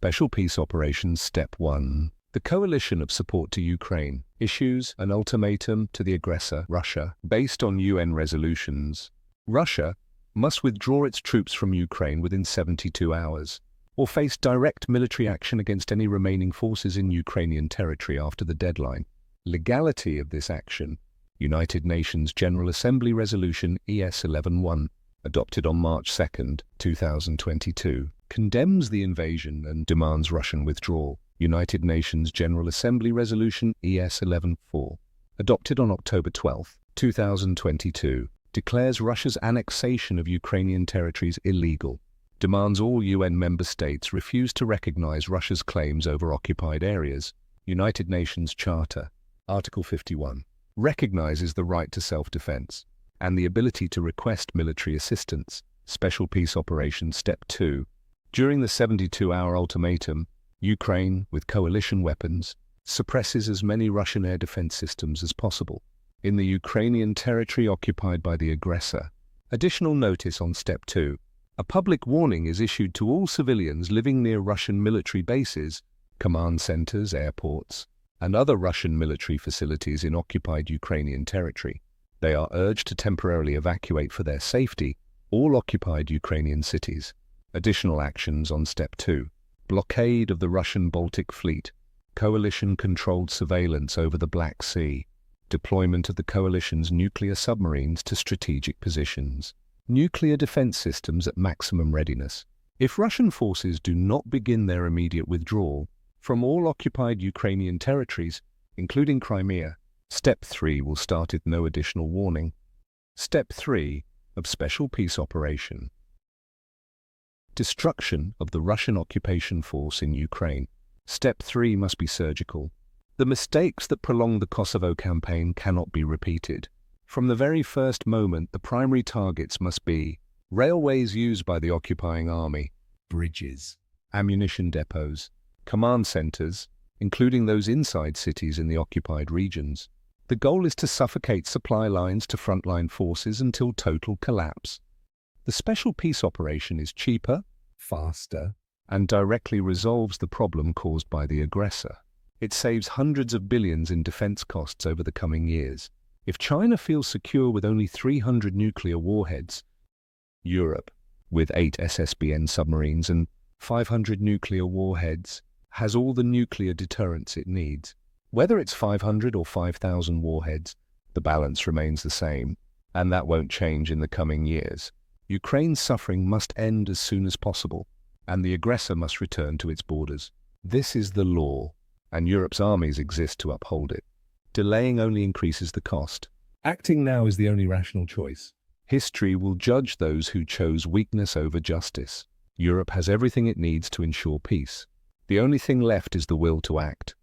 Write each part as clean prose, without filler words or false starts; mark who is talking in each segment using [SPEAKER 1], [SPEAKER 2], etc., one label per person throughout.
[SPEAKER 1] Special Peace Operations Step 1. The coalition of support to Ukraine issues an ultimatum to the aggressor, Russia, based on UN resolutions. Russia must withdraw its troops from Ukraine within 72 hours, or face direct military action against any remaining forces in Ukrainian territory after the deadline. Legality of this action: United Nations General Assembly Resolution ES 11-1, adopted on March 2, 2022, condemns the invasion and demands Russian withdrawal. United Nations General Assembly Resolution ES 11-4, adopted on October 12, 2022, declares Russia's annexation of Ukrainian territories illegal, demands all UN member states refuse to recognize Russia's claims over occupied areas. United Nations Charter, Article 51, recognizes the right to self-defense and the ability to request military assistance. Special Peace Operations Step 2. During the 72-hour ultimatum, Ukraine, with coalition weapons, suppresses as many Russian air defense systems as possible in the Ukrainian territory occupied by the aggressor. Additional notice on Step 2. A public warning is issued to all civilians living near Russian military bases, command centers, airports, and other Russian military facilities in occupied Ukrainian territory. They are urged to temporarily evacuate for their safety all occupied Ukrainian cities. Additional actions on Step 2. Blockade of the Russian Baltic Fleet, coalition-controlled surveillance over the Black Sea, deployment of the coalition's nuclear submarines to strategic positions, nuclear defense systems at maximum readiness. If Russian forces do not begin their immediate withdrawal from all occupied Ukrainian territories, including Crimea, Step 3 will start with no additional warning. Step 3 of Special Peace Operation: destruction of the Russian occupation force in Ukraine. Step 3 must be surgical. The mistakes that prolonged the Kosovo campaign cannot be repeated. From the very first moment, the primary targets must be railways used by the occupying army, bridges, ammunition depots, command centers, including those inside cities in the occupied regions. The goal is to suffocate supply lines to frontline forces until total collapse. The Special Peace Operation is cheaper, faster, and directly resolves the problem caused by the aggressor. It saves hundreds of billions in defense costs over the coming years. If China feels secure with only 300 nuclear warheads, Europe, with 8 SSBN submarines and 500 nuclear warheads, has all the nuclear deterrence it needs. Whether it's 500 or 5,000 warheads, the balance remains the same, and that won't change in the coming years. Ukraine's suffering must end as soon as possible, and the aggressor must return to its borders. This is the law, and Europe's armies exist to uphold it. Delaying only increases the cost. Acting now is the only rational choice. History will judge those who chose weakness over justice. Europe has everything it needs to ensure peace. The only thing left is the will to act.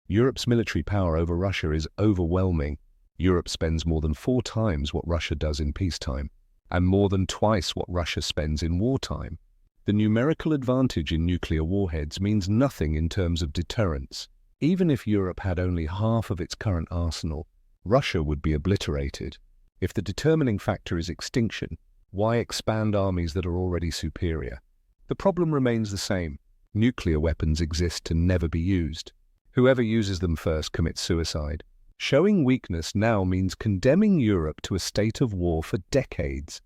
[SPEAKER 1] Europe's military power over Russia is overwhelming. Europe spends more than 4 times what Russia does in peacetime, and more than twice what Russia spends in wartime. The numerical advantage in nuclear warheads means nothing in terms of deterrence. Even if Europe had only half of its current arsenal, Russia would be obliterated. If the determining factor is extinction, why expand armies that are already superior? The problem remains the same. Nuclear weapons exist to never be used. Whoever uses them first commits suicide. Showing weakness now means condemning Europe to a state of war for decades.